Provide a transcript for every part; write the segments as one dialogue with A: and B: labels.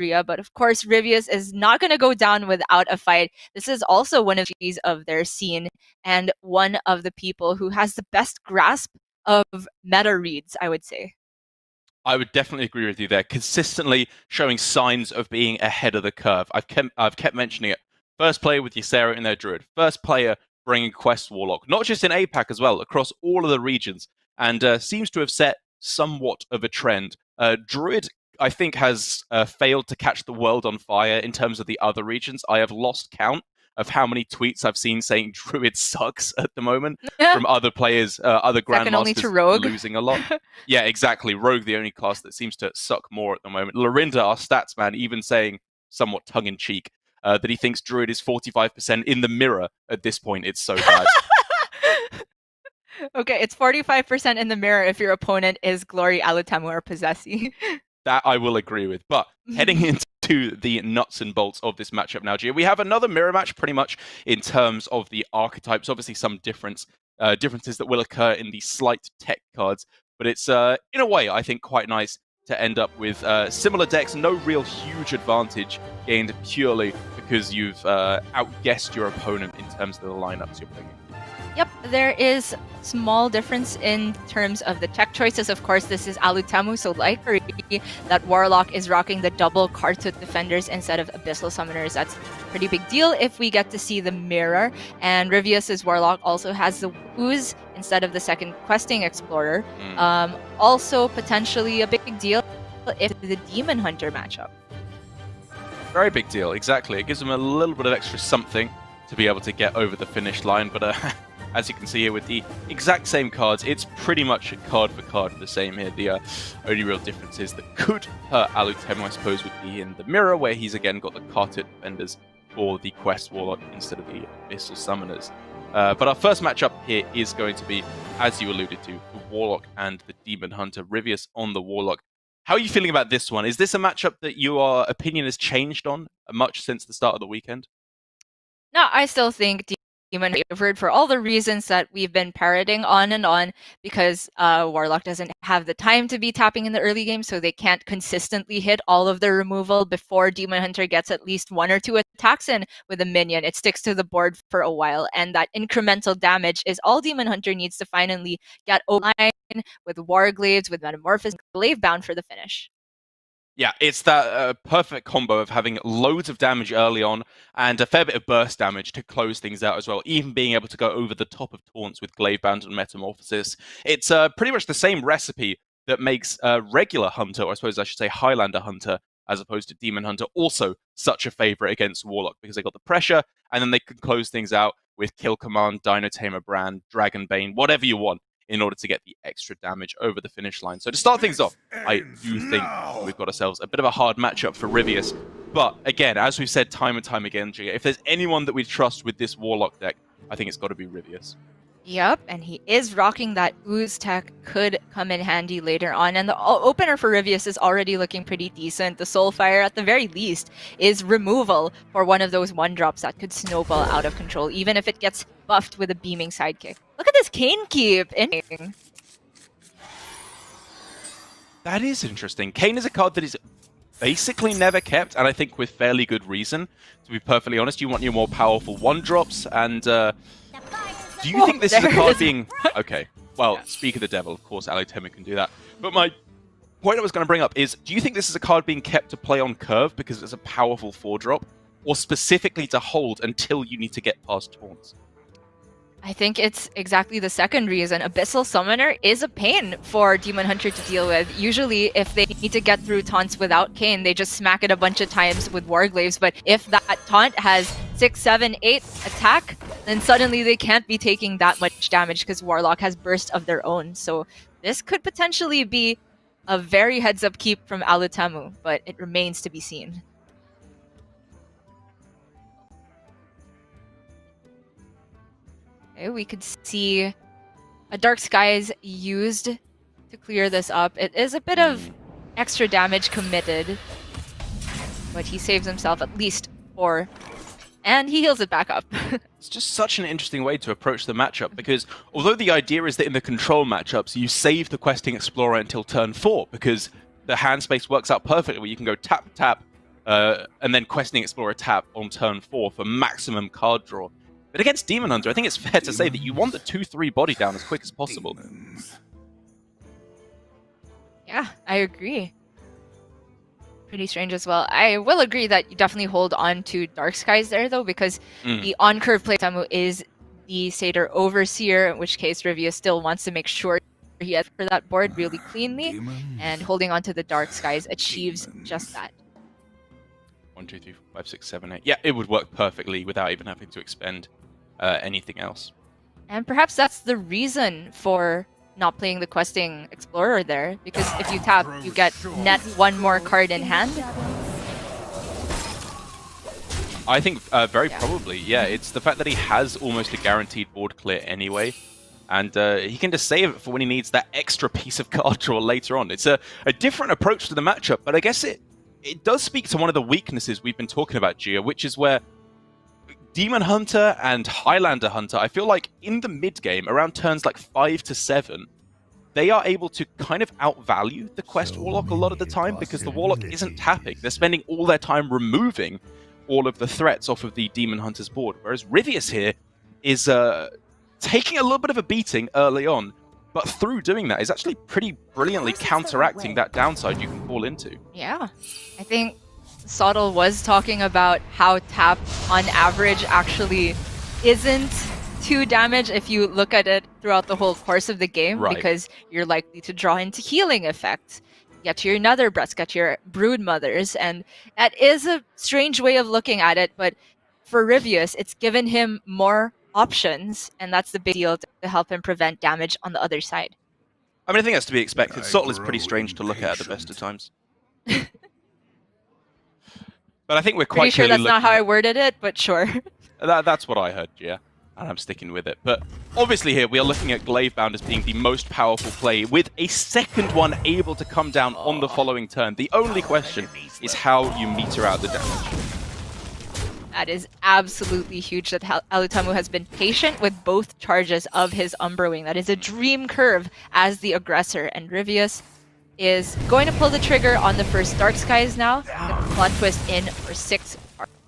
A: area, but of course Rivius is not going to go down without a fight. This is also one of these of their scene and one of the people who has the best grasp of meta reads, I would say.
B: I would definitely agree with you there. Consistently showing signs of being ahead of the curve. I've kept mentioning it. First player with Ysera in their Druid. First player bringing Quest Warlock. Not just in APAC as well, across all of the regions. And seems to have set somewhat of a trend. Druid, I think, has failed to catch the world on fire in terms of the other regions. I have lost count of how many tweets I've seen saying Druid sucks at the moment from other players, other Grandmasters losing a lot. Yeah, exactly. Rogue, the only class that seems to suck more at the moment. Lorinda, our stats man, even saying, somewhat tongue-in-cheek, that he thinks Druid is 45% in the mirror at this point. It's so bad.
A: Okay, it's 45% in the mirror if your opponent is Glory, Alutamu, or Possessi.
B: That I will agree with. But heading into the nuts and bolts of this matchup now, Gia, we have another mirror match pretty much in terms of the archetypes. Obviously, some differences that will occur in the slight tech cards. But it's, in a way, I think, quite nice to end up with similar decks. No real huge advantage gained purely because you've outguessed your opponent in terms of the lineups you're playing.
A: Yep, there is small difference in terms of the tech choices. Of course, this is Alutemu, so like that Warlock is rocking the double Kartut Defenders instead of Abyssal Summoners. That's a pretty big deal if we get to see the Mirror. And Rivius' Warlock also has the Ooze instead of the second Questing Explorer. Also potentially a big deal if the Demon Hunter matchup.
B: Very big deal, exactly. It gives them a little bit of extra something to be able to get over the finish line, but as you can see here with the exact same cards, it's pretty much card for card the same here. The only real differences that could hurt Alutemu, I suppose, would be in the Mirror, where he's again got the Kartut Defenders for the Quest Warlock instead of the Abyssal Summoners. But our first matchup here is going to be, as you alluded to, the Warlock and the Demon Hunter. Rivius on the Warlock. How are you feeling about this one? Is this a matchup that your opinion has changed on much since the start of the weekend?
A: No, I still think Demon favored for all the reasons that we've been parroting on and on, because Warlock doesn't have the time to be tapping in the early game, so they can't consistently hit all of the removal before Demon Hunter gets at least 1 or 2 attacks in with a minion. It sticks to the board for a while, and that incremental damage is all Demon Hunter needs to finally get online with Warglaives, with Metamorphosis, and Glaive Bound for the finish.
B: Yeah, it's that perfect combo of having loads of damage early on and a fair bit of burst damage to close things out as well, even being able to go over the top of taunts with Glaive Bound and Metamorphosis. It's pretty much the same recipe that makes regular Hunter, or I suppose I should say Highlander Hunter, as opposed to Demon Hunter, also such a favorite against Warlock, because they got the pressure, and then they can close things out with Kill Command, Dino Tamer Brand, Dragon Bane, whatever you want, in order to get the extra damage over the finish line. So to start things off, I do think we've got ourselves a bit of a hard matchup for Rivius. But again, as we've said time and time again, Gia, if there's anyone that we trust with this Warlock deck, I think it's got to be Rivius.
A: Yep, and he is rocking that Ooze tech, could come in handy later on. And the opener for Rivius is already looking pretty decent. The Soulfire, at the very least, is removal for one of those 1-drops that could snowball out of control, even if it gets buffed with a Beaming Sidekick. Look at this Kayn keep!
B: That is interesting. Kayn is a card that is basically never kept, and I think with fairly good reason. To be perfectly honest, you want your more powerful 1-drops, and do you think this is a card being... Okay, well, speak of the devil, of course, Alutemu can do that. But my point I was going to bring up is, do you think this is a card being kept to play on curve because it's a powerful 4-drop, or specifically to hold until you need to get past taunts?
A: I think it's exactly the second reason. Abyssal Summoner is a pain for Demon Hunter to deal with. Usually, if they need to get through taunts without Kayn, they just smack it a bunch of times with Warglaives. But if that taunt has 6, 7, 8 attack, then suddenly they can't be taking that much damage because Warlock has burst of their own. So this could potentially be a very heads-up keep from Alutamu, but it remains to be seen. We could see a Dark Skies used to clear this up. It is a bit of extra damage committed, but he saves himself at least 4, and he heals it back up.
B: It's just such an interesting way to approach the matchup, because although the idea is that in the control matchups, you save the Questing Explorer until turn 4, because the hand space works out perfectly, where you can go tap, tap, and then Questing Explorer tap on turn 4 for maximum card draw. But against Demon Hunter, I think it's fair to say that you want the 2-3 body down as quick as possible.
A: Yeah, I agree. Pretty strange as well. I will agree that you definitely hold on to Dark Skies there, though, because the on-curve play Alutamu is the Satyr Overseer, in which case Rivius still wants to make sure he has for that board really cleanly, and holding on to the Dark Skies achieves just that.
B: 1, 2, 3, 4, 5, 6, 7, 8. Yeah, it would work perfectly without even having to expend anything else.
A: And perhaps that's the reason for not playing the Questing Explorer there, because if you tap, you get net 1 more card in hand.
B: I think very probably, yeah. It's the fact that he has almost a guaranteed board clear anyway, and he can just save it for when he needs that extra piece of card draw later on. It's a different approach to the matchup, but I guess it does speak to one of the weaknesses we've been talking about, Gia, which is where Demon Hunter and Highlander Hunter, I feel like in the mid-game, around turns like 5 to 7, they are able to kind of outvalue the Quest Warlock a lot of the time because the Warlock isn't tapping. They're spending all their time removing all of the threats off of the Demon Hunter's board, whereas Rivius here is taking a little bit of a beating early on, but through doing that is actually pretty brilliantly counteracting that downside you can fall into.
A: Yeah, I think Sottle was talking about how tap on average actually isn't 2 damage if you look at it throughout the whole course of the game, because you're likely to draw into healing effects. Get to your Nether Breaths, get your Brood Mothers, and that is a strange way of looking at it, but for Rivius, it's given him more options, and that's the big deal to help him prevent damage on the other side.
B: I mean, I think that's to be expected. Sottle is pretty strange to look at the best of times. But I think we're quite
A: pretty sure that's not how I worded it, but sure.
B: That's what I heard, yeah. And I'm sticking with it. But obviously here, we are looking at Glavebound as being the most powerful play, with a second one able to come down on the following turn. The only question is how you meter out the damage.
A: That is absolutely huge that Alutamu has been patient with both charges of his Umbroing. That is a dream curve as the aggressor, and Rivius is going to pull the trigger on the first Dark Skies now. Plot twist in for 6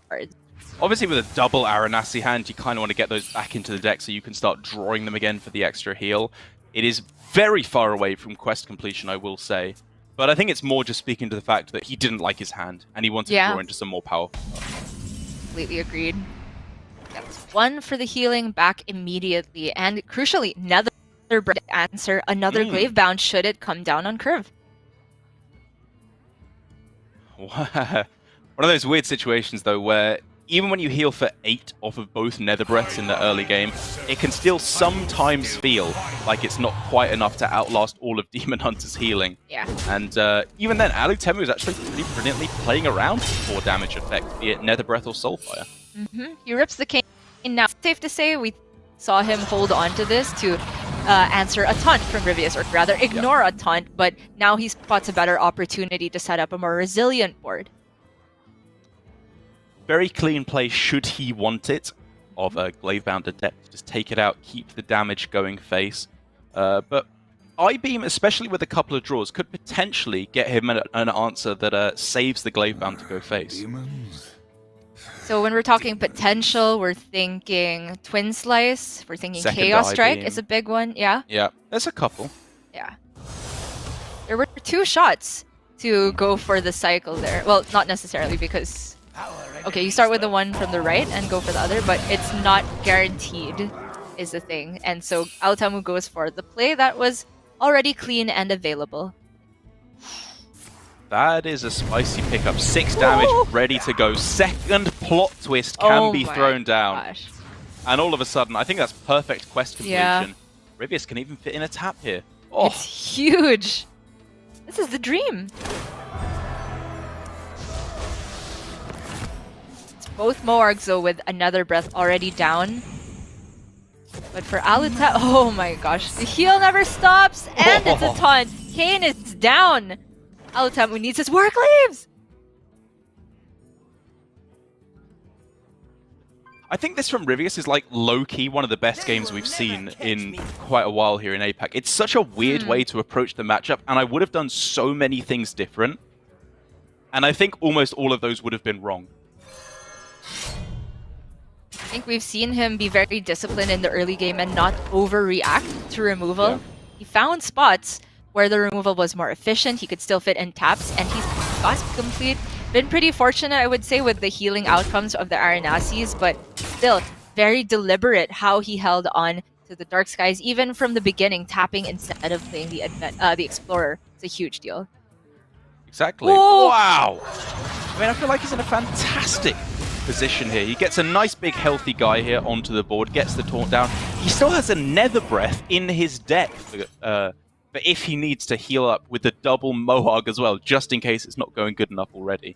A: cards.
B: Obviously with a double Aranasi hand, you kind of want to get those back into the deck so you can start drawing them again for the extra heal. It is very far away from quest completion, I will say. But I think it's more just speaking to the fact that he didn't like his hand, and he wanted to draw into some more power.
A: Completely agreed. Gets 1 for the healing back immediately, and crucially, Nether Breath to answer another Gravebound should it come down on curve.
B: One of those weird situations, though, where even when you heal for 8 off of both Nether Breaths in the early game, it can still sometimes feel like it's not quite enough to outlast all of Demon Hunter's healing.
A: Yeah.
B: And even then, Alutemu is actually pretty brilliantly playing around with 4 damage effect, be it Nether Breath or Soulfire.
A: He rips the cane now. Safe to say, we saw him hold on to this to answer a taunt from Rivius, or rather ignore a taunt, but now he spots a better opportunity to set up a more resilient board.
B: Very clean play should he want it of a Glavebound Adept. Just take it out, keep the damage going face. But I-Beam, especially with a couple of draws, could potentially get him an answer that saves the Glavebound to go face.
A: So when we're talking potential, we're thinking Twin Slice, we're thinking
B: Second
A: Chaos Strike
B: I-Beam.
A: is a big one, yeah?
B: Yeah, there's a couple.
A: Yeah. There were 2 shots to go for the cycle there. Well, not necessarily, because okay, you start with the one from the right and go for the other, but it's not guaranteed, is the thing. And so Alutamu goes for the play that was already clean and available.
B: That is a spicy pickup. 6 damage, ready to go. Second plot twist can be thrown down. And all of a sudden, I think that's perfect quest completion.
A: Yeah.
B: Rivius can even fit in a tap here.
A: It's huge. This is the dream. Both Moargs, though, with another breath already down. But for Alutamu, oh my gosh, the heal never stops, and it's a taunt. Kayn is down. Alutamu needs his Work Leaves.
B: I think this from Rivius is like low-key one of the best games we've seen in quite a while here in APAC. It's such a weird way to approach the matchup, and I would have done so many things different. And I think almost all of those would have been wrong.
A: I think we've seen him be very disciplined in the early game and not overreact to removal.
B: Yeah.
A: He found spots where the removal was more efficient, he could still fit in taps, and he's got complete. Been pretty fortunate, I would say, with the healing outcomes of the Aranasis, but still very deliberate how he held on to the Dark Skies, even from the beginning, tapping instead of playing the Explorer. It's a huge deal.
B: Exactly.
A: Whoa!
B: Wow! I mean, I feel like he's in a fantastic position here. He gets a nice big healthy guy here onto the board, gets the taunt down. He still has a Nether Breath in his deck but if he needs to heal up with the double Mohawk as well, just in case it's not going good enough already.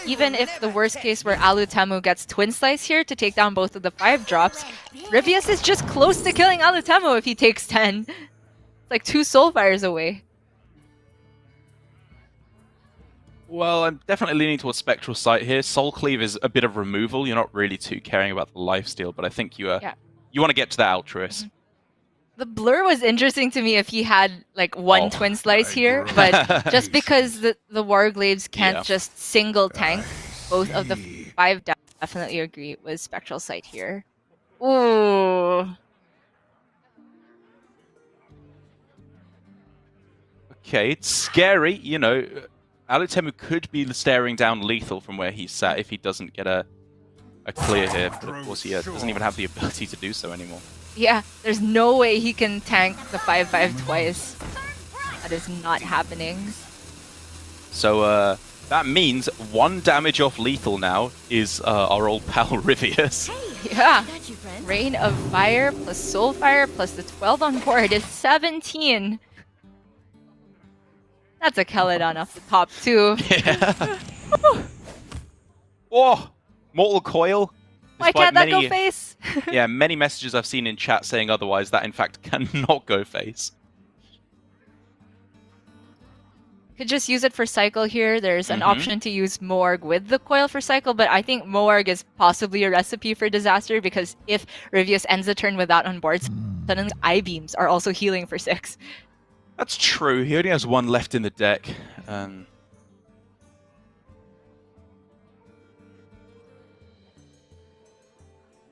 A: Even if the worst case where Alutamu gets Twin Slice here to take down both of the 5 drops, Rivius is just close to killing Alutamu if he takes 10. It's like 2 Soulfires away.
B: Well, I'm definitely leaning towards Spectral Sight here. Soul Cleave is a bit of removal. You're not really too caring about the lifesteal, but I think you want to get to that Altruist.
A: The Blur was interesting to me if he had like one Twin Slice here, but just because the Warglaives can't just single tank both of the 5, definitely agree with Spectral Sight here. Ooh.
B: Okay, it's scary, you know. Alutemu could be staring down lethal from where he's sat if he doesn't get a clear here, but of course he doesn't even have the ability to do so anymore.
A: Yeah, there's no way he can tank the 5/5 twice. That is not happening.
B: So that means 1 damage off lethal now is our old pal Rivius.
A: Yeah, Rain of Fire plus Soulfire plus the 12 on board is 17. That's a Keladon off the top too.
B: Yeah. Oh, Mortal Coil.
A: Why can't that go face?
B: Yeah, many messages I've seen in chat saying otherwise. That in fact cannot go face.
A: Could just use it for cycle here. There's an option to use Morg with the coil for cycle, but I think Morg is possibly a recipe for disaster because if Rivius ends the turn without on board, suddenly I-beams are also healing for 6.
B: That's true. He only has 1 left in the deck.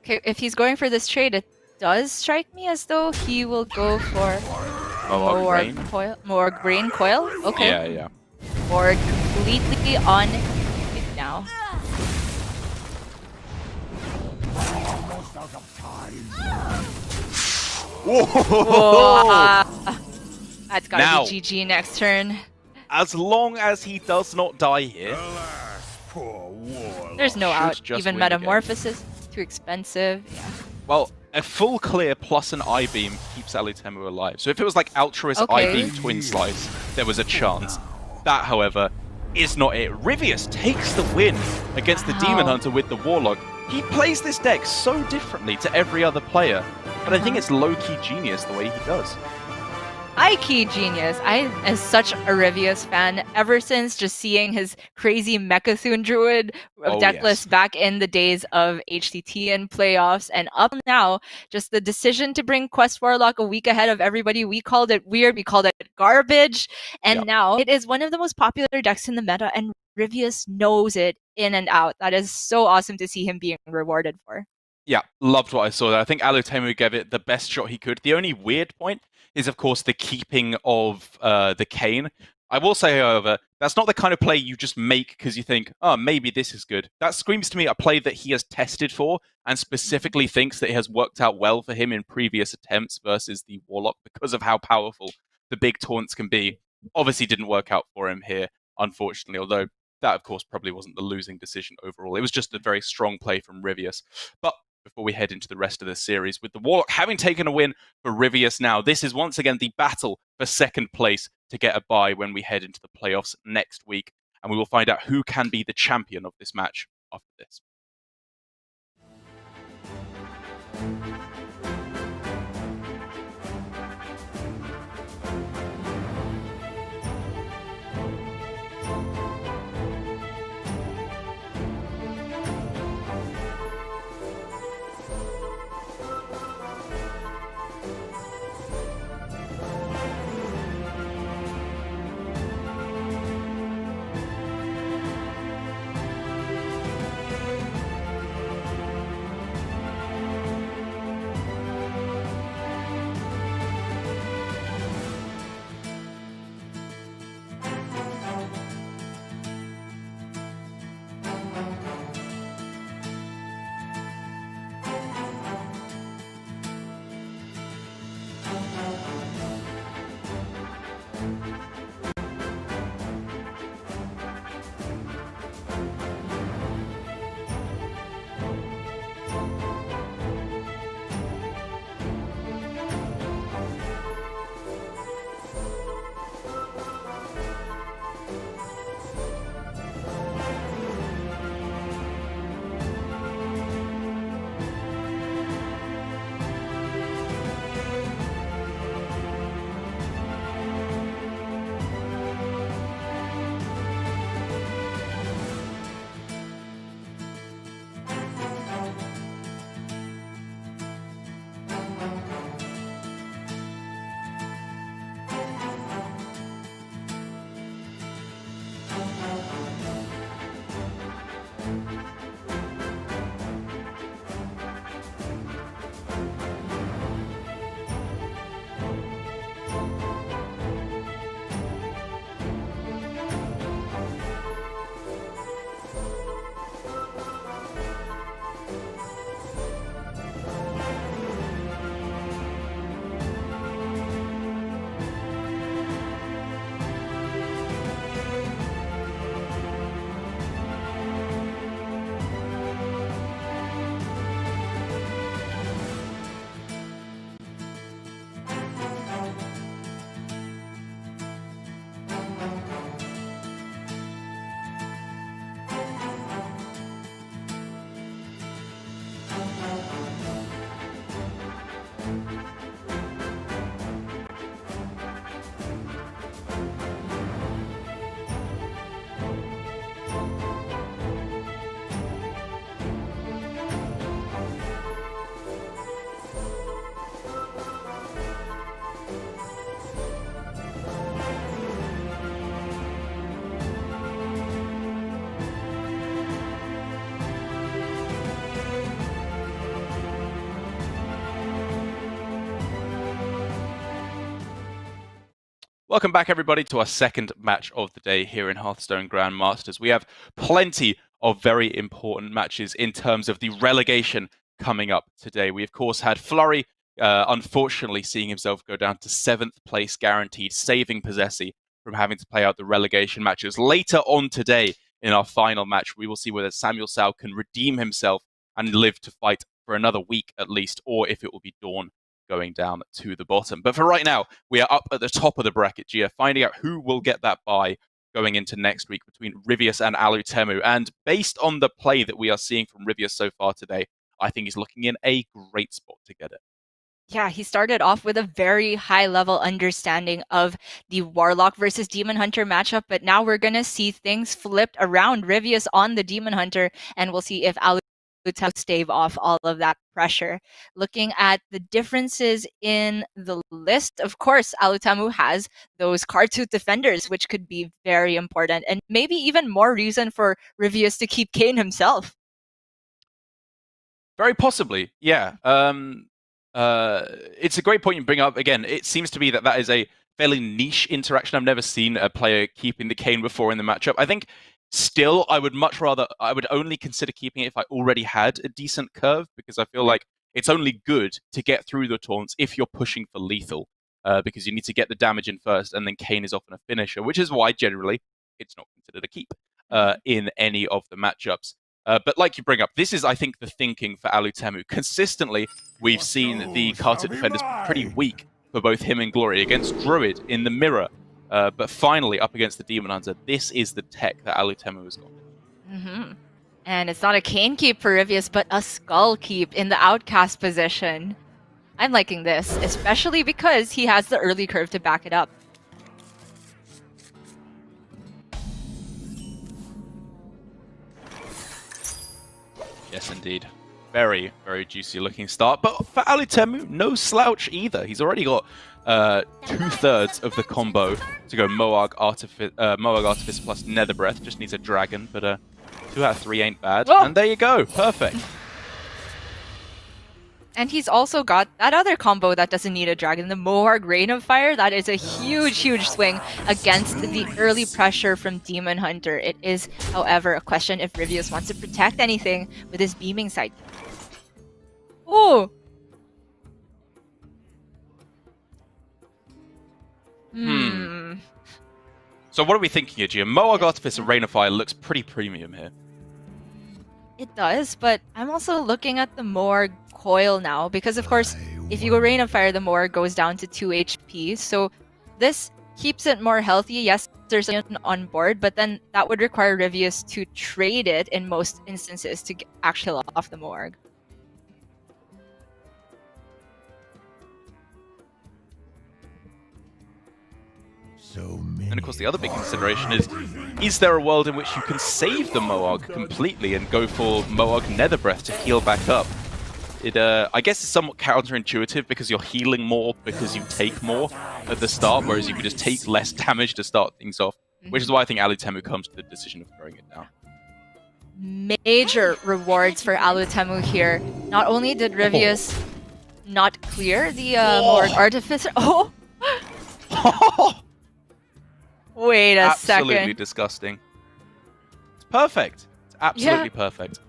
A: Okay, if he's going for this trade, it does strike me as though he will go for more Brain Coil. Okay.
B: Yeah.
A: Or completely on it now. Whoa. That's gotta be GG next turn.
B: As long as he does not die here,
A: there's no out. Even Metamorphosis, too expensive. Yeah.
B: Well, a full clear plus an I-beam keeps Alutemu alive. So if it was like Altruist I-beam Twin Slice, there was a chance. That, however, is not it. Rivius takes the win against the Demon Hunter with the Warlock. He plays this deck so differently to every other player, but I think it's low-key genius the way he does.
A: High-key genius. I am such a Rivius fan ever since just seeing his crazy Mechathune Druid deck list back in the days of HCT and playoffs, and up now, just the decision to bring Quest Warlock a week ahead of everybody. We called it weird, we called it garbage, and now it is one of the most popular decks in the meta, and Rivius knows it in and out. That is so awesome to see him being rewarded for.
B: Yeah, loved what I saw there. I think Alutemu gave it the best shot he could. The only weird point is, of course, the keeping of the Kayn. I will say, however, that's not the kind of play you just make because you think, oh, maybe this is good. That screams to me a play that he has tested for and specifically thinks that it has worked out well for him in previous attempts versus the Warlock because of how powerful the big taunts can be. Obviously didn't work out for him here, unfortunately, although that, of course, probably wasn't the losing decision overall. It was just a very strong play from Rivius. But before we head into the rest of the series, with the Warlock having taken a win for Rivius now, this is once again the battle for second place to get a bye when we head into the playoffs next week, and we will find out who can be the champion of this match after this. Welcome back, everybody, to our second match of the day here in Hearthstone Grandmasters. We have plenty of very important matches in terms of the relegation coming up today. We, of course, had Flurry, unfortunately, seeing himself go down to 7th place guaranteed, saving Possessi from having to play out the relegation matches. Later on today, in our final match, we will see whether Samuel Sao can redeem himself and live to fight for another week at least, or if it will be Dawn going down to the bottom. But for right now, we are up at the top of the bracket, Gia, finding out who will get that bye going into next week between Rivius and Alutemu. And based on the play that we are seeing from Rivius so far today, I think he's looking in a great spot to get it.
A: Yeah, he started off with a very high level understanding of the Warlock versus Demon Hunter matchup, but now we're going to see things flipped around. Rivius on the Demon Hunter, and we'll see if Alutemu stave off all of that pressure. Looking at the differences in the list, of course, Alutamu has those Card-Tooth defenders, which could be very important, and maybe even more reason for Rivius to keep Kayn himself.
B: Very possibly, yeah. It's a great point you bring up. Again, it seems to be that is a fairly niche interaction. I've never seen a player keeping the Kayn before in the matchup. I think still, I would only consider keeping it if I already had a decent curve, because I feel like it's only good to get through the taunts if you're pushing for lethal, because you need to get the damage in first, and then Kayn is often a finisher, which is why generally it's not considered a keep in any of the matchups. But like you bring up, this is, I think, the thinking for Alutemu. Consistently, we've seen the Card-Tooth defenders pretty weak for both him and Glory against Druid in the mirror. But finally, up against the Demon Hunter, this is the tech that Alutemu has got.
A: Mm-hmm. And it's not a Kayn keep for Rivius, but a Skull keep in the outcast position. I'm liking this, especially because he has the early curve to back it up.
B: Yes, indeed. Very, very juicy looking start. But for Alutemu, no slouch either. He's already got 2/3 of the combo to go Moag Artifice plus Nether Breath. Just needs a dragon, but 2 out of 3 ain't bad.
A: Whoa.
B: And there you go. Perfect.
A: And he's also got that other combo that doesn't need a dragon, the Moarg Rain of Fire. That is a huge, huge swing against the early pressure from Demon Hunter. It is, however, a question if Rivius wants to protect anything with his beaming sight. Oh!
B: So what are we thinking here, Gia? Moag Artifice and Rain of Fire looks pretty premium here.
A: It does, but I'm also looking at the Moarg Coil now, because of course, if you go Rain of Fire, the Moarg goes down to 2 HP, so this keeps it more healthy. Yes, there's an on board, but then that would require Rivius to trade it in most instances to actually kill off the Moarg.
B: And of course, the other big consideration is there a world in which you can save the Moarg completely and go for Moarg Nether Breath to heal back up? I guess it's somewhat counterintuitive because you're healing more because you take more at the start, whereas you could just take less damage to start things off, which is why I think Alutemu comes to the decision of throwing it down.
A: Major rewards for Alutemu here. Not only did Rivius not clear the Moarg Artificer... Oh!
B: Absolutely
A: Wait a second.
B: disgusting. It's perfect. Absolutely perfect.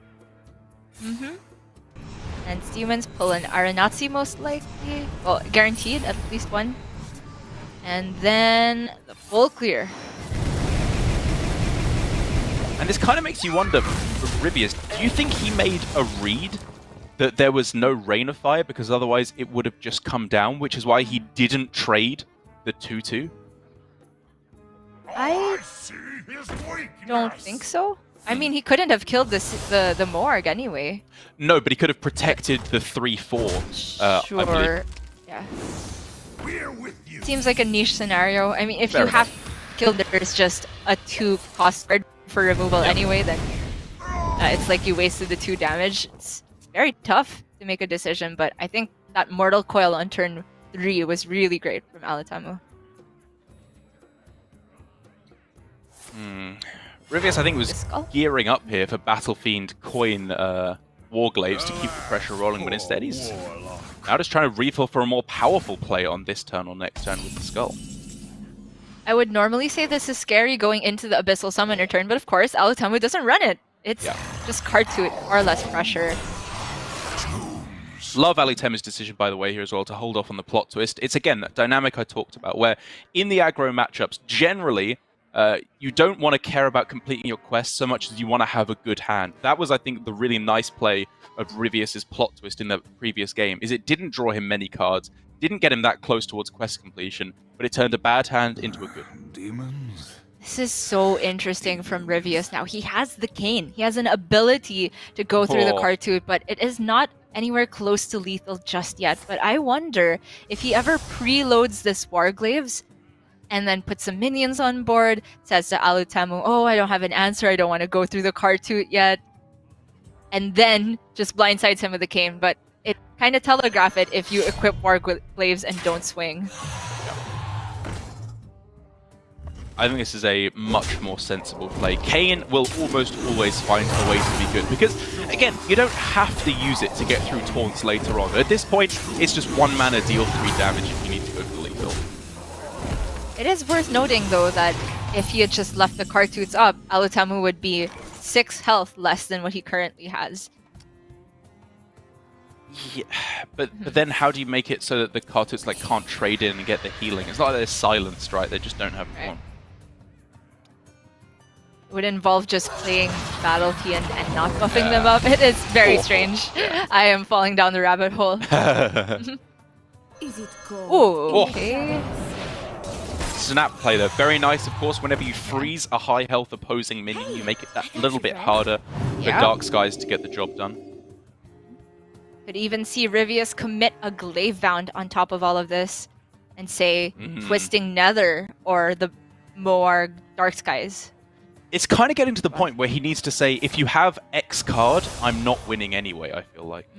A: And Demons pull an Aranatsi most likely. Well, guaranteed at least one. And then the full clear.
B: And this kind of makes you wonder, Rivius, do you think he made a read that there was no Rain of Fire because otherwise it would have just come down, which is why he didn't trade the 2-2?
A: I don't think so. I mean, he couldn't have killed the Morg anyway.
B: No, but he could have protected the 3-4. I
A: Sure.
B: believe.
A: Yeah. Seems like a niche scenario. I mean, if
B: Fair
A: you
B: enough.
A: have killed there's just a 2 cost spread for removal anyway, then it's like you wasted the 2 damage. It's very tough to make a decision, but I think that Mortal Coil on turn 3 was really great from Alutamu.
B: Rivius, I think, was
A: Skull?
B: gearing up here for Battlefiend coin Warglaives to keep the pressure rolling, but instead he's now just trying to refill for a more powerful play on this turn or next turn with the Skull.
A: I would normally say this is scary going into the Abyssal Summoner turn, but of course, Alutamu doesn't run it. It's just card to it, far less pressure.
B: Love Alutemu's decision, by the way, here as well, to hold off on the plot twist. It's, again, that dynamic I talked about, where in the aggro matchups, generally, you don't want to care about completing your quest so much as you want to have a good hand. That was, I think, the really nice play of Rivius's plot twist in the previous game, is it didn't draw him many cards, didn't get him that close towards quest completion, but it turned a bad hand into a good.
C: Demons.
A: This is so interesting from Rivius now. He has the cane. He has an ability to go through the card to it, but it is not anywhere close to lethal just yet. But I wonder if he ever preloads this Warglaives and then puts some minions on board, says to Alutamu, oh, I don't have an answer, I don't want to go through the card to it yet, and then just blindsides him with the cane. But it kind of telegraph it if you equip Warglaives and don't swing.
B: I think this is a much more sensible play. Kayn will almost always find a way to be good, because, again, you don't have to use it to get through taunts later on. At this point, it's just 1 mana, deal 3 damage if you need to go for lethal.
A: It is worth noting, though, that if he had just left the Cartoots up, Alutamu would be 6 health less than what he currently has.
B: Yeah, but then how do you make it so that the Cartoots can't trade in and get the healing? It's not like they're silenced, right? They just don't have one.
A: It would involve just playing Battlefield and not buffing them up. It is very strange. I am falling down the rabbit hole.
D: Is it cold?
A: Oh, okay.
B: Snap play though, very nice of course. Whenever you freeze a high health opposing minion, you make it that little bit harder for Dark Skies to get the job done.
A: Could even see Rivius commit a Glaive Bound on top of all of this and say Twisting Nether or the more Dark Skies.
B: It's kind of getting to the point where he needs to say, if you have X card, I'm not winning anyway, I feel like.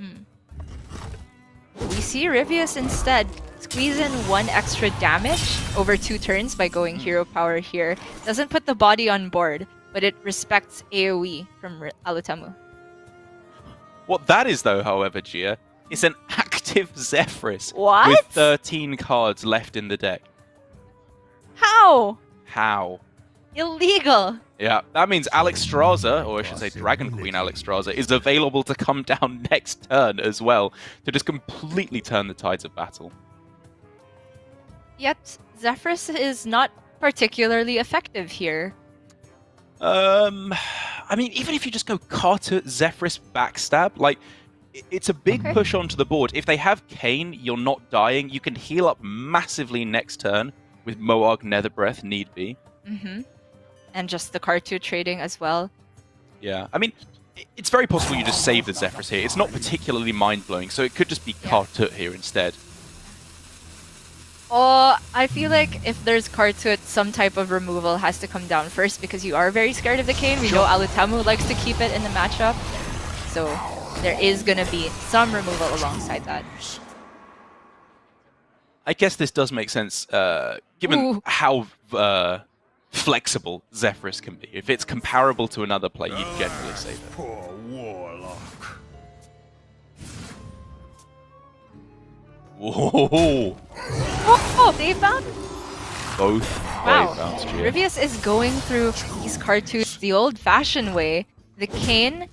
A: We see Rivius instead squeeze in 1 extra damage over 2 turns by going hero power here. Doesn't put the body on board, but it respects AoE from Alutamu.
B: What that is though, however, Gia, is an active Zephyrus
A: What?
B: with 13 cards left in the deck.
A: How?
B: How?
A: Illegal.
B: Yeah, that means Alexstrasza, or I should say Dragon Queen Alexstrasza, is available to come down next turn as well, to just completely turn the tides of battle.
A: Yet, Zephyrus is not particularly effective here.
B: I mean, even if you just go Carter, Zephyrus, Backstab, it's a big push onto the board. If they have Kayn, you're not dying. You can heal up massively next turn with Moarg, Nether Breath, need be.
A: And just the Cartoon trading as well.
B: Yeah, I mean, it's very possible you just save the Zephyrus here. It's not particularly mind-blowing, so it could just be Kartut here instead.
A: Oh, I feel like if there's Kartut, some type of removal has to come down first because you are very scared of the Kayn. We know Alutamu likes to keep it in the matchup. So there is going to be some removal alongside that.
B: I guess this does make sense, given how flexible Zephyrus can be. If it's comparable to another play, you generally save it.
C: Poor warlock.
B: Whoa!
A: Oh, they found?
B: Both
A: Wow.
B: Glaive Bounds, Gia.
A: Rivius is going through these cartoons the old-fashioned way. the Kayn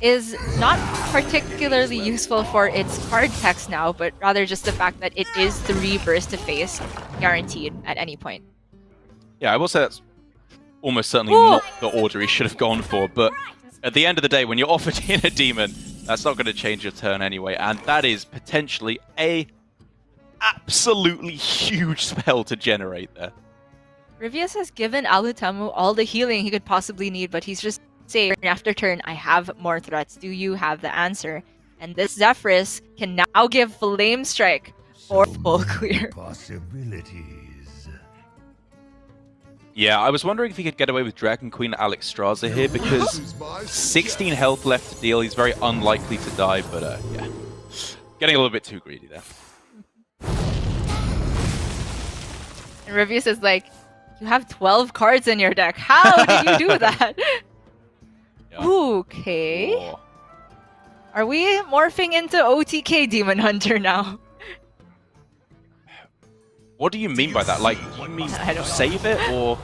A: is not particularly useful for its card text now, but rather just the fact that it is 3 burst to face guaranteed at any point.
B: Yeah, I will say that's almost certainly
A: Ooh.
B: not the order he should have gone for, but at the end of the day, when you're offered in a demon, that's not going to change your turn anyway, and that is potentially a absolutely huge spell to generate there.
A: Rivius has given Alutamu all the healing he could possibly need, but he's just saying turn after turn, I have more threats. Do you have the answer? And this Zephyrus can now give Flame Strike for full clear.
C: Possibilities.
B: Yeah, I was wondering if he could get away with Dragon Queen Alexstrasza here, because 16 health left to deal, he's very unlikely to die, but yeah. Getting a little bit too greedy there.
A: And Rivius is like, you have 12 cards in your deck. How did you do that?
B: Yeah.
A: Okay.
B: Oh.
A: Are we morphing into OTK Demon Hunter now?
B: What do you mean by that? Like, you mean
A: I don't know.
B: save it, or...?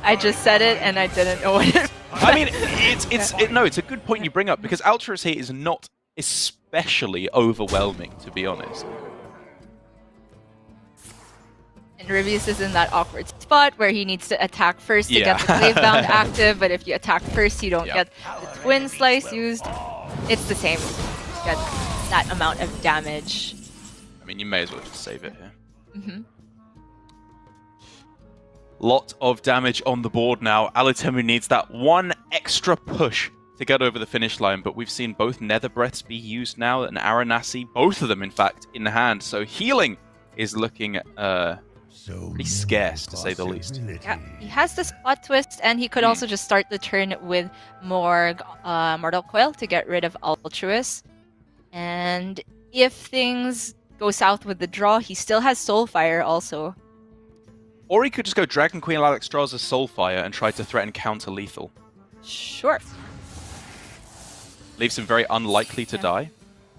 A: I just said it and I didn't know what it
B: I mean, it's a good point you bring up, because Altruis here is not especially overwhelming, to be honest.
A: And Rivius is in that awkward spot where he needs to attack first to
B: Yeah.
A: get the Gravebound active, but if you attack first, you don't
B: Yeah.
A: get the Twin Slice used. It's the same. You get that amount of damage.
B: I mean, you may as well just save it here.
A: Mm-hmm.
B: Lot of damage on the board now. Alutemu needs that one extra push to get over the finish line, but we've seen both Nether Breaths be used now, and Aranasi, both of them, in fact, in hand. So healing is looking pretty scarce, to say the least.
A: Yeah, he has the Spot Twist, and he could also just start the turn with more Mortal Coil to get rid of Altruis. And if things go south with the draw, he still has Soulfire also.
B: Or he could just go Dragon Queen Alexstrasza Soulfire and try to threaten counter-lethal.
A: Sure.
B: Leaves him very unlikely to die.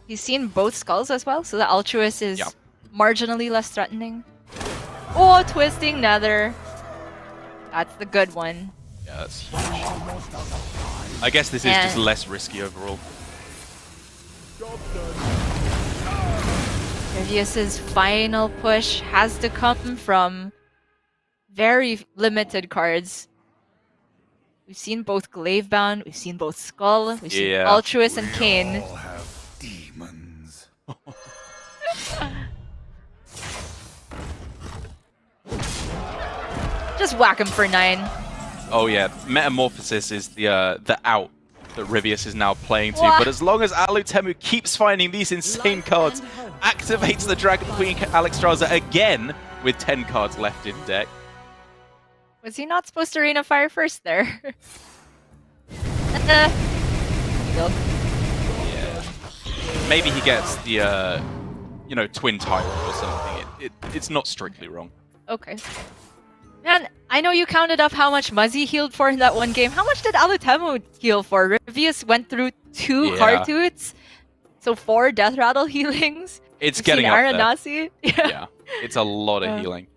A: He's seen both skulls as well, so the Altruis is
B: Yeah.
A: marginally less threatening. Oh, Twisting Nether. That's the good one.
B: Yeah, that's huge. I guess this is just less risky overall.
A: Rivius's final push has to come from very limited cards. We've seen both Glavebound, we've seen both Skull, we've seen
B: Yeah.
A: Altruis and Kayn.
C: All have demons.
A: Just whack him for 9.
B: Oh yeah, Metamorphosis is the out that Rivius is now playing to,
A: What?
B: but as long as Alutemu keeps finding these insane cards, activates the Dragon Queen Alexstrasza again with 10 cards left in deck.
A: Was he not supposed to Rain of Fire first there? Nope.
B: Yeah. Maybe he gets the Twin Tyrant or something. It's not strictly wrong.
A: Okay. Man, I know you counted up how much Muzzy healed for in that one game. How much did Alutemu heal for? Rivius went through 2
B: Yeah.
A: Cartoots, so 4 Death Rattle healings.
B: It's
A: We've
B: getting
A: seen
B: up there.
A: Aranasi.
B: Yeah, it's a lot of healing.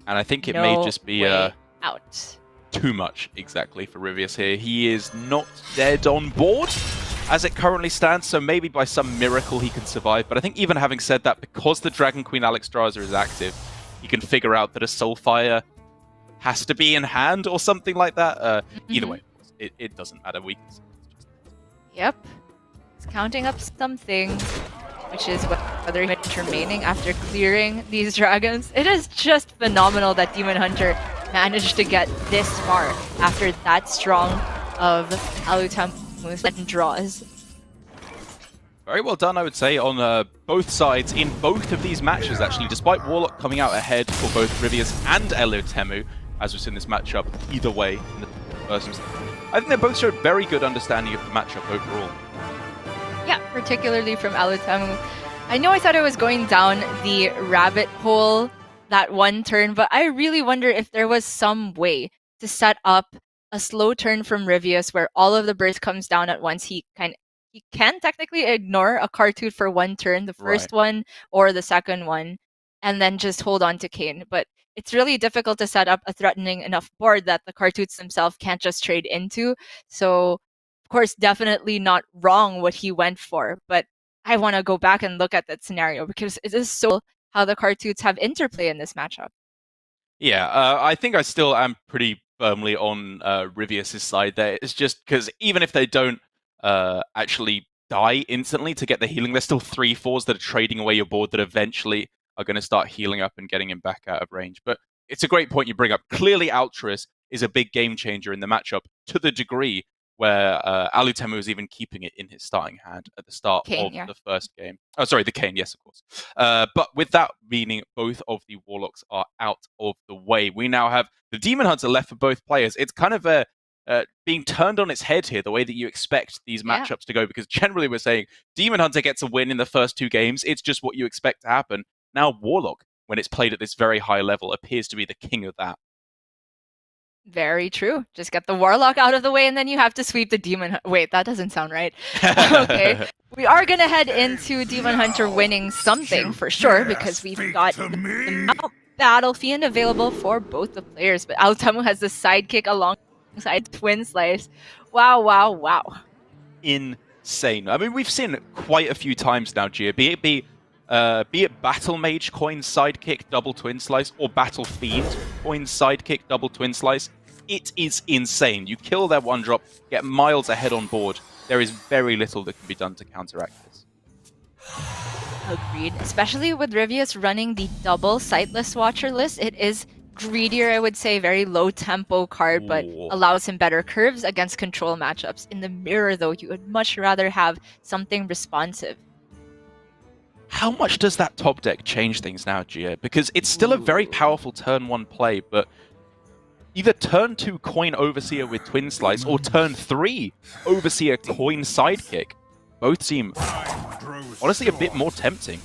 B: And I think it may
A: No
B: just be
A: way out.
B: too much exactly for Rivius here. He is not dead on board as it currently stands, so maybe by some miracle he can survive. But I think even having said that, because the Dragon Queen Alexstrasza is active, you can figure out that a Soulfire has to be in hand or something like that. Either way, it doesn't matter.
A: Yep. It's counting up something, which is whether he's remaining after clearing these dragons. It is just phenomenal that Demon Hunter managed to get this far after that strong of Alutamu's and draws.
B: Very well done, I would say, on both sides in both of these matches, actually, despite Warlock coming out ahead for both Rivius and Alutemu, as we've seen this matchup either way in the first instance. I think they both showed very good understanding of the matchup overall.
A: Yeah, particularly from Alutamu. I know I thought I was going down the rabbit hole that one turn, but I really wonder if there was some way to set up a slow turn from Rivius where all of the burst comes down at once. He can technically ignore a Cartoon for one turn, the first one or the second one, and then just hold on to Kayn. But it's really difficult to set up a threatening enough board that the Cartoots themselves can't just trade into. So, of course, definitely not wrong what he went for, but I want to go back and look at that scenario because it is so how the Cartoots have interplay in this matchup.
B: Yeah, I think I still am pretty firmly on Rivius' side there. It's just because even if they don't actually die instantly to get the healing, there's still 3/4s that are trading away your board that eventually are going to start healing up and getting him back out of range. But it's a great point you bring up. Clearly, Altruis is a big game changer in the matchup to the degree where Alutemu is even keeping it in his starting hand at the start
A: Kayn,
B: of
A: yeah.
B: the first game. Oh, sorry, the Kayn, yes, of course. But with that meaning both of the Warlocks are out of the way, we now have the Demon Hunter left for both players. It's kind of being turned on its head here, the way that you expect these matchups to go, because generally we're saying Demon Hunter gets a win in the first 2 games. It's just what you expect to happen. Now Warlock, when it's played at this very high level, appears to be the king of that.
A: Very true. Just get the Warlock out of the way and then you have to sweep the Demon... Wait, that doesn't sound right. Okay. We are going to head into Demon Hunter winning something for sure because we've got the Battle Fiend available for both the players. But Alutamu has the sidekick alongside Twin Slice. Wow, wow, wow.
B: Insane. I mean, we've seen quite a few times now, Gia, be it Battle Mage coin sidekick double Twin Slice or Battle Fiend coin sidekick double Twin Slice. It is insane. You kill their 1-drop, get miles ahead on board. There is very little that can be done to counteract this.
A: Agreed. Especially with Rivius running the double Sightless Watcher list. It is greedier, I would say, very low tempo card, but allows him better curves against control matchups. In the mirror, though, you would much rather have something responsive.
B: How much does that top deck change things now, Gia? Because it's still a very powerful turn 1 play, but either turn 2 coin Overseer with Twin Slice or turn 3 Overseer coin sidekick. Both seem, honestly, a bit more tempting.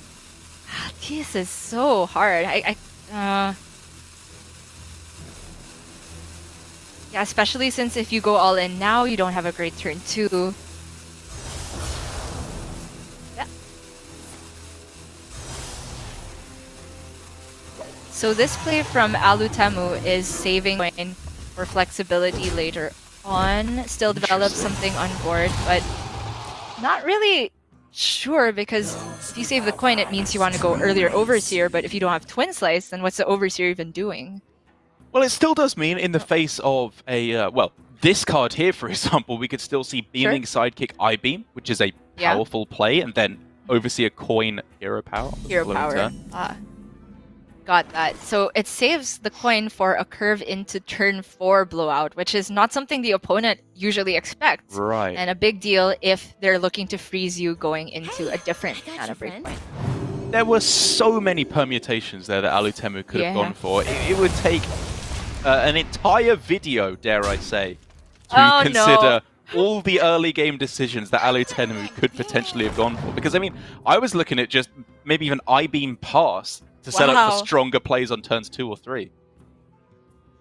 A: This is so hard. Yeah, especially since if you go all in now, you don't have a great turn 2. So this play from Alutemu is saving coin for flexibility later on. Still develop something on board, but not really sure because if you save the coin, it means you want to go earlier Overseer, but if you don't have Twin Slice, then what's the Overseer even doing?
B: Well, it still does mean in the face of a, well, this card here, for example, we could still see Beaming Sidekick I-Beam, which is a powerful play, and then Overseer coin Hero Power.
A: Hero Power. Got that. So it saves the coin for a curve into turn 4 blowout, which is not something the opponent usually expects.
B: Right.
A: And a big deal if they're looking to freeze you going into a different mana breakpoint.
B: There were so many permutations there that Alutemu could have gone for. It would take an entire video, dare I say, to consider all the early game decisions that Alutemu could potentially have gone for. Because, I mean, I was looking at just maybe even I-Beam Pass to set up for stronger plays on turns 2 or 3.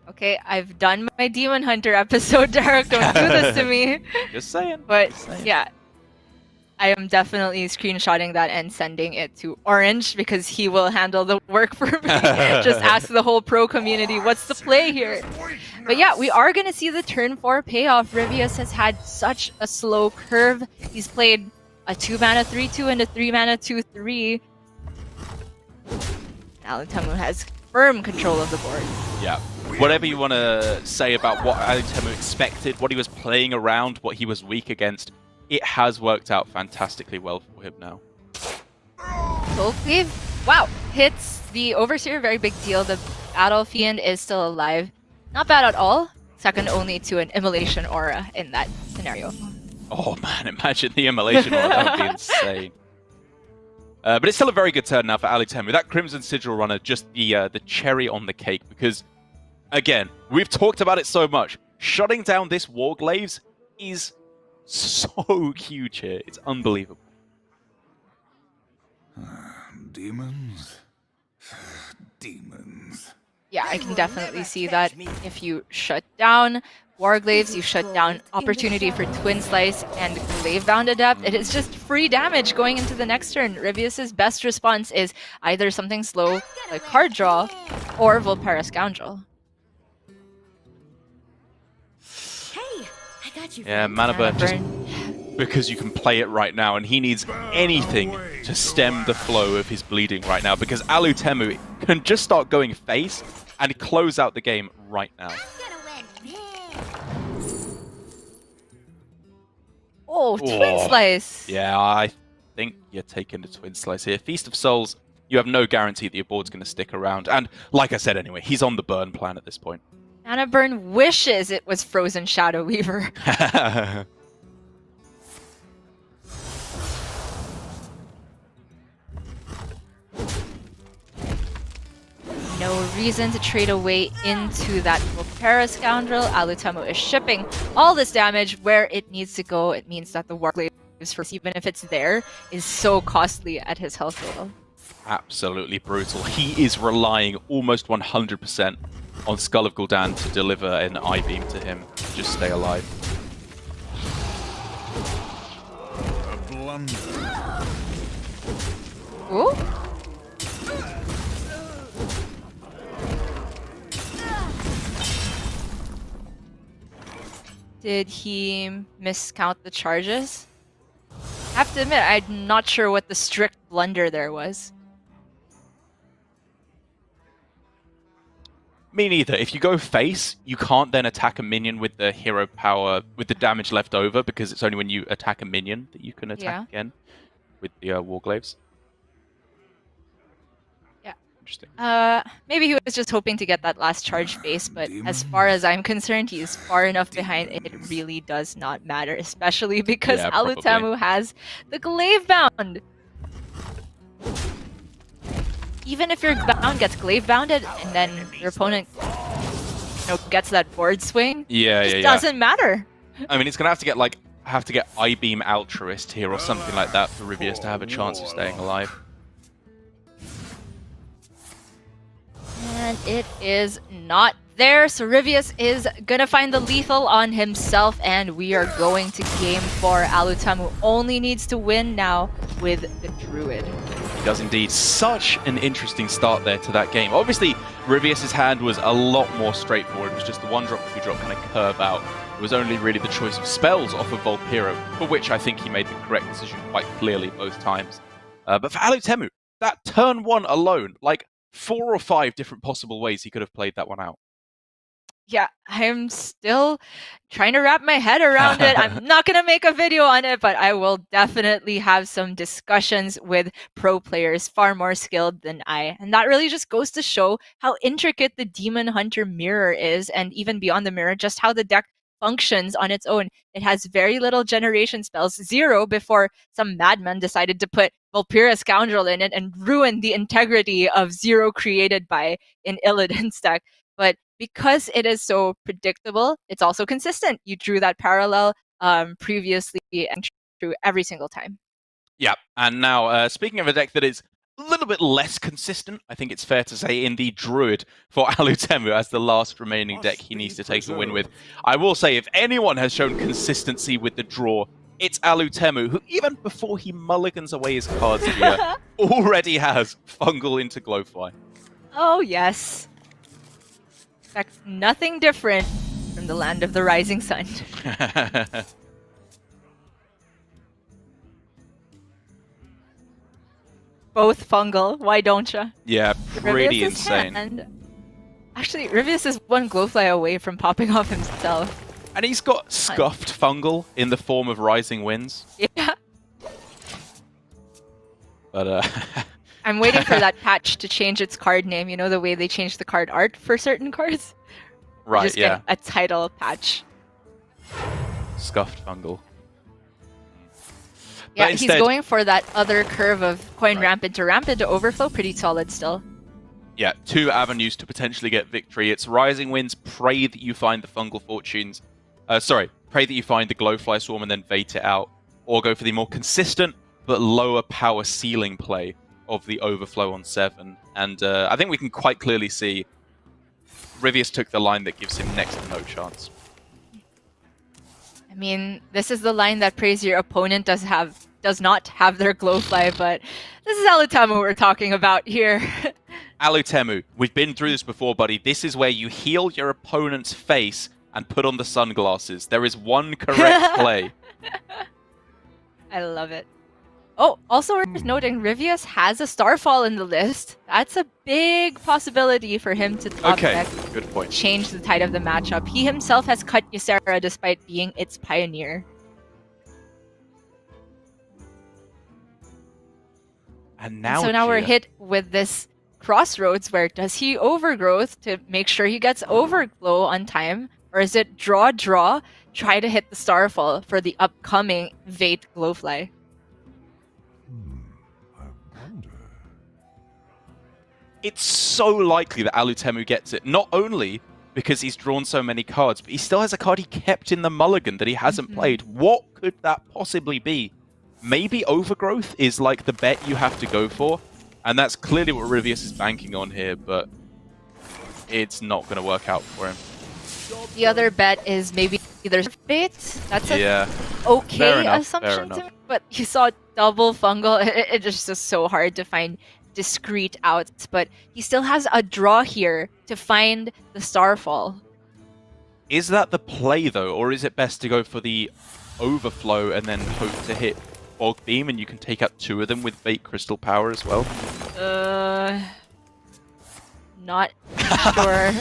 A: Okay, I've done my Demon Hunter episode, Derek. Don't do this to me.
B: Just saying.
A: But yeah, I am definitely screenshotting that and sending it to Orange because he will handle the work for me. Just ask the whole pro community, what's the play here? But yeah, we are going to see the turn 4 payoff. Rivius has had such a slow curve. He's played a 2-mana 3/2 and a 3-mana 2/3. Alutamu has firm control of the board.
B: Yeah. Whatever you want to say about what Alutemu expected, what he was playing around, what he was weak against, it has worked out fantastically well for him now.
A: Soul Cleave, wow, hits the Overseer, very big deal. The Battle Fiend is still alive. Not bad at all. Second only to an Immolation Aura in that scenario.
B: Oh man, imagine the Immolation Aura, that would be insane. But it's still a very good turn now for Alutemu. That Crimson Sigil Runner, just the cherry on the cake, because, again, we've talked about it so much. Shutting down this Warglaves is so huge here. It's unbelievable.
C: Demons? Demons.
A: Yeah, I can definitely see that if you shut down Warglaves, you shut down opportunity for Twin Slice and Glavebound Adept. It is just free damage going into the next turn. Rivius's best response is either something slow like Card Draw or Volpera Scoundrel.
D: Hey, I got you.
B: Yeah, Mana Burn, just because you can play it right now, and he needs anything to stem the flow of his bleeding right now, because Alutemu can just start going face and close out the game right now.
A: Oh, Twin Slice!
B: Yeah, I think you're taking the Twin Slice here. Feast of Souls, you have no guarantee that your board's going to stick around. And like I said anyway, he's on the burn plan at this point.
A: Mana Burn wishes it was Frozen Shadow Weaver. No reason to trade away into that Volpera Scoundrel. Alutemu is shipping all this damage where it needs to go. It means that the Warglaves, for even if it's there, is so costly at his health total.
B: Absolutely brutal. He is relying almost 100% on Skull of Gul'dan to deliver an I-beam to him to just stay alive.
C: A blunder.
A: Ooh. Did he miscount the charges? I have to admit, I'm not sure what the strict blunder there was.
B: Me neither. If you go face, you can't then attack a minion with the hero power, with the damage left over, because it's only when you attack a minion that you can attack again with the Warglaves.
A: Yeah.
B: Interesting.
A: Maybe he was just hoping to get that last charge face, but as far as I'm concerned, he is far enough behind. It really does not matter, especially because Alutamu has the Glavebound. Even if your bound gets glaive bounded and then your opponent, gets that board swing, it doesn't matter.
B: I mean, it's gonna have to get I-beam altruist here or something like that for Rivius to have a chance of staying alive.
A: And it is not there, so Rivius is gonna find the lethal on himself, and we are going to game 4. Alutamu only needs to win now with the Druid.
B: He does indeed. Such an interesting start there to that game. Obviously, Rivius's hand was a lot more straightforward. It was just the 1-drop, 2-drop kind of curve out. It was only really the choice of spells off of Volpera, for which I think he made the correct decision quite clearly both times. But for Alutemu, that turn 1 alone, like 4 or 5 different possible ways he could have played that one out.
A: Yeah, I'm still trying to wrap my head around it. I'm not going to make a video on it, but I will definitely have some discussions with pro players far more skilled than I. And that really just goes to show how intricate the Demon Hunter mirror is, and even beyond the mirror, just how the deck functions on its own. It has very little generation spells, 0 before some madman decided to put Volpera Scoundrel in it and ruin the integrity of 0 created by an Illidan's deck. But because it is so predictable, it's also consistent. You drew that parallel previously and true every single time.
B: Yeah, and now speaking of a deck that is a little bit less consistent, I think it's fair to say, in the Druid for Alutemu as the last remaining deck he needs to take a win with. I will say, if anyone has shown consistency with the draw, it's Alutemu, who even before he mulligans away his cards here, already has Fungal into Glowfly.
A: Oh yes. Expect nothing different from the land of the rising sun. Both fungal, why don't ya?
B: Yeah, pretty
A: Rivius'
B: insane.
A: Hand. Actually, Rivius is one Glowfly away from popping off himself.
B: And he's got Scuffed Fungal in the form of Rising Winds.
A: Yeah.
B: But
A: I'm waiting for that patch to change its card name. You know the way they change the card art for certain cards?
B: Right,
A: just get a title patch.
B: Scuffed Fungal.
A: Yeah,
B: but instead,
A: he's going for that other curve of coin ramp into overflow. Pretty solid still.
B: Yeah, 2 avenues to potentially get victory. It's Rising Winds, pray that you find the Fungal Fortunes. Pray that you find the Glowfly Swarm and then bait it out. Or go for the more consistent but lower power ceiling play of the Overflow on 7. And I think we can quite clearly see Rivius took the line that gives him next to no chance.
A: mean, this is the line that prays your opponent does not have their glowfly, but this is Alutamu we're talking about here.
B: Alutemu, we've been through this before, buddy. This is where you heal your opponent's face and put on the sunglasses. There is one correct play.
A: I love it. Oh, also worth noting, Rivius has a Starfall in the list. That's a big possibility for him to top deck,
B: good point.
A: change the tide of the matchup. He himself has cut Ysera despite being its pioneer.
B: And now,
A: so now we're hit with this crossroads where does he overgrowth to make sure he gets overglow on time, or is it draw, try to hit the Starfall for the upcoming Vate Glowfly?
C: I wonder.
B: It's so likely that Alutemu gets it, not only because he's drawn so many cards, but he still has a card he kept in the mulligan that he hasn't played. What could that possibly be? Maybe Overgrowth is like the bet you have to go for, and that's clearly what Rivius is banking on here, but it's not going to work out for him.
A: The other bet is maybe either Fate. That's
B: Yeah.
A: okay
B: Fair enough,
A: assumption to me, but you saw double fungal. It's just so hard to find discrete outs, but he still has a draw here to find the Starfall.
B: Is that the play, though, or is it best to go for the Overflow and then hope to hit Bog Beam and you can take out 2 of them with Fate Crystal Power as well?
A: Not sure.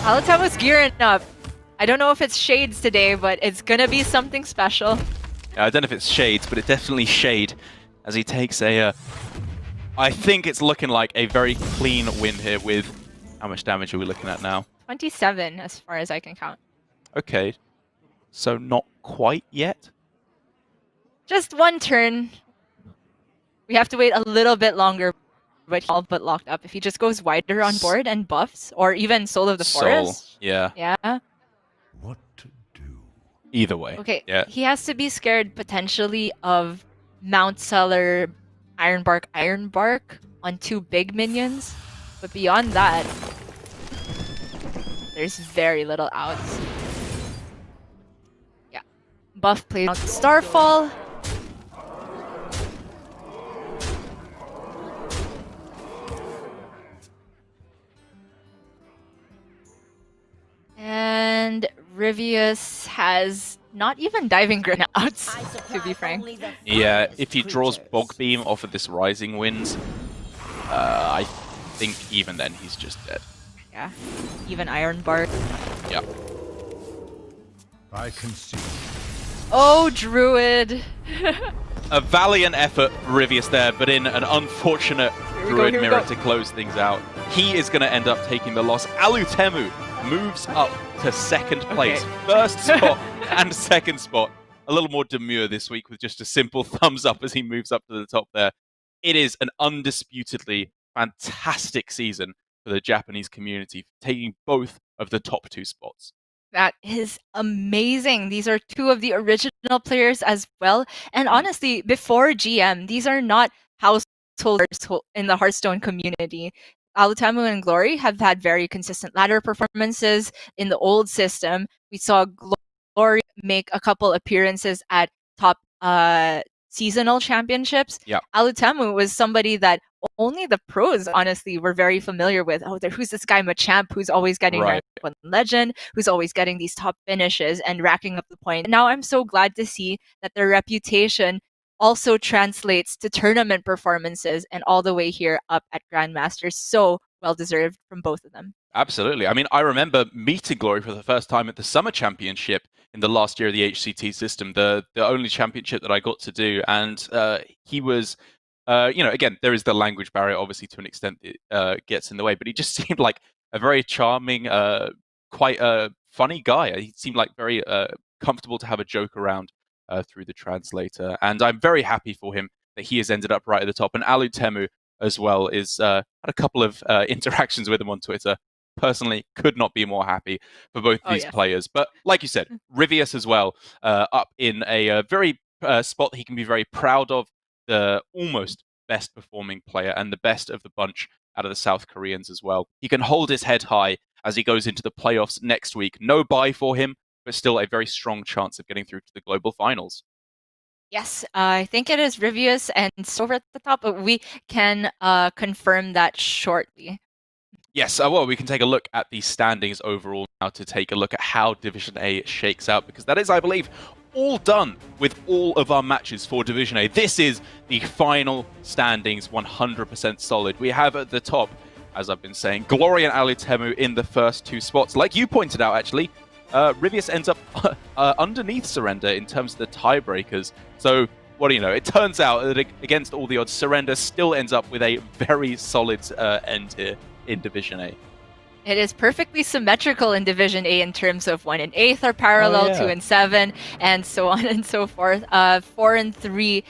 A: Alutamu's gearing up. I don't know if it's Shades today, but it's gonna be something special.
B: I don't know if it's Shades, but it definitely Shade as he takes a... I think it's looking like a very clean win here with... How much damage are we looking at now?
A: 27, as far as I can count.
B: Okay. So not quite yet?
A: Just one turn. We have to wait a little bit longer, but all but locked up. If he just goes wider on board and buffs, or even Soul of the Forest.
B: Yeah.
A: Yeah.
C: What to do?
B: Either way.
A: Okay,
B: Yeah.
A: he has to be scared potentially of Mount Seller Ironbark on 2 big minions. But beyond that, there's very little outs. Yeah. Buff plays out Starfall. And Rivius has not even diving grenade outs, to be frank.
B: Yeah, if he draws Bog Beam off of this Rising Winds, I think even then he's just dead.
A: Yeah, even Ironbark.
B: Yeah.
C: I can see.
A: Oh, Druid!
B: A valiant effort for Rivius there, but in an unfortunate Druid mirror to close things out. He is going to end up taking the loss. Alutemu moves up to 2nd place. First spot and 2nd spot. A little more demure this week with just a simple thumbs up as he moves up to the top there. It is an undisputedly fantastic season for the Japanese community, taking both of the top 2 spots.
A: That is amazing. These are 2 of the original players as well. And honestly, before GM, these are not householders in the Hearthstone community. Alutamu and Glory have had very consistent ladder performances in the old system. We saw Glory make a couple appearances at top seasonal championships.
B: Yeah.
A: Alutamu was somebody that only the pros, honestly, were very familiar with. Oh, who's this guy Machamp who's always getting rank 1 legend, who's always getting these top finishes and racking up the point. Now I'm so glad to see that their reputation also translates to tournament performances and all the way here up at Grandmasters. So well deserved from both of them.
B: Absolutely. I mean, I remember meeting Glory for the first time at the Summer Championship in the last year of the HCT system, the only championship that I got to do. And he was, again, there is the language barrier, obviously, to an extent it gets in the way, but he just seemed like a very charming, quite a funny guy. He seemed like very comfortable to have a joke around through the translator. And I'm very happy for him that he has ended up right at the top. And Alutemu as well is had a couple of interactions with him on Twitter. Personally, could not be more happy for both these players. But like you said, Rivius as well, up in a very spot that he can be very proud of, the almost best performing player and the best of the bunch out of the South Koreans as well. He can hold his head high as he goes into the playoffs next week. No bye for him, but still a very strong chance of getting through to the global finals.
A: Yes, I think it is Rivius and Silver at the top, but we can confirm that shortly.
B: Yes, well, we can take a look at the standings overall now to take a look at how Division A shakes out, because that is, I believe, all done with all of our matches for Division A. This is the final standings, 100% solid. We have at the top, as I've been saying, Glory and Alutemu in the first 2 spots. Like you pointed out, actually, Rivius ends up underneath Surrender in terms of the tiebreakers. So, what do you know? It turns out that against all the odds, Surrender still ends up with a very solid end here in Division A.
A: It is perfectly symmetrical in Division A in terms of 1 and 8 are parallel, 2 and 7, and so on and so forth. 4 and 3,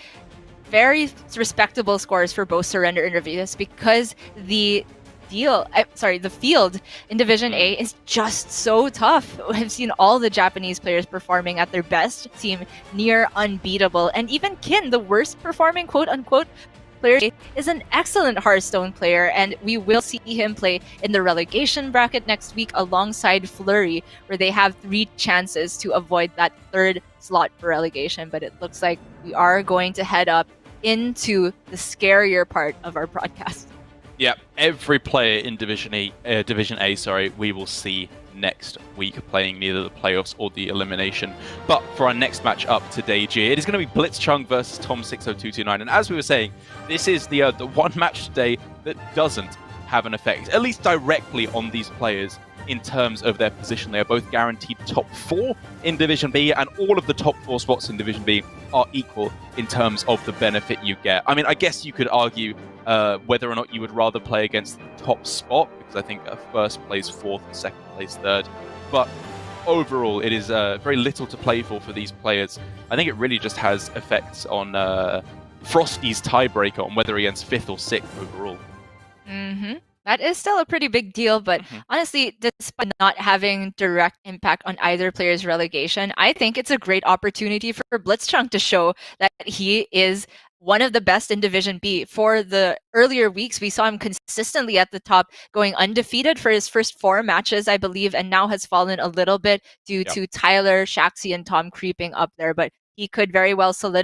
A: very respectable scores for both Surrender and Rivius, because the field in Division A is just so tough. I've seen all the Japanese players performing at their best, seem near unbeatable, and even Kin, the worst performing quote-unquote player, is an excellent Hearthstone player, and we will see him play in the relegation bracket next week alongside Flurry, where they have 3 chances to avoid that 3rd slot for relegation. But it looks like we are going to head up into the scarier part of our broadcast.
B: Yeah, every player in Division A, we will see next week playing neither the playoffs or the elimination. But for our next match up today, G, it is going to be Blitzchung versus Tom60229. And as we were saying, this is the one match today that doesn't have an effect, at least directly, on these players in terms of their position. They are both guaranteed top 4 in Division B, and all of the top 4 spots in Division B are equal in terms of the benefit you get. I mean, I guess you could argue whether or not you would rather play against the top spot, because I think first plays 4th and second plays 3rd. But overall, it is very little to play for these players. I think it really just has effects on Frosty's tiebreaker on whether he ends 5th or 6th overall.
A: Mm-hmm. That is still a pretty big deal, but honestly, despite not having direct impact on either player's relegation, I think it's a great opportunity for Blitzchung to show that he is one of the best in Division B. For the earlier weeks, we saw him consistently at the top, going undefeated for his first 4 matches, I believe, and now has fallen a little bit due to Tyler, Shaxi, and Tom creeping up there. But he could very well solidify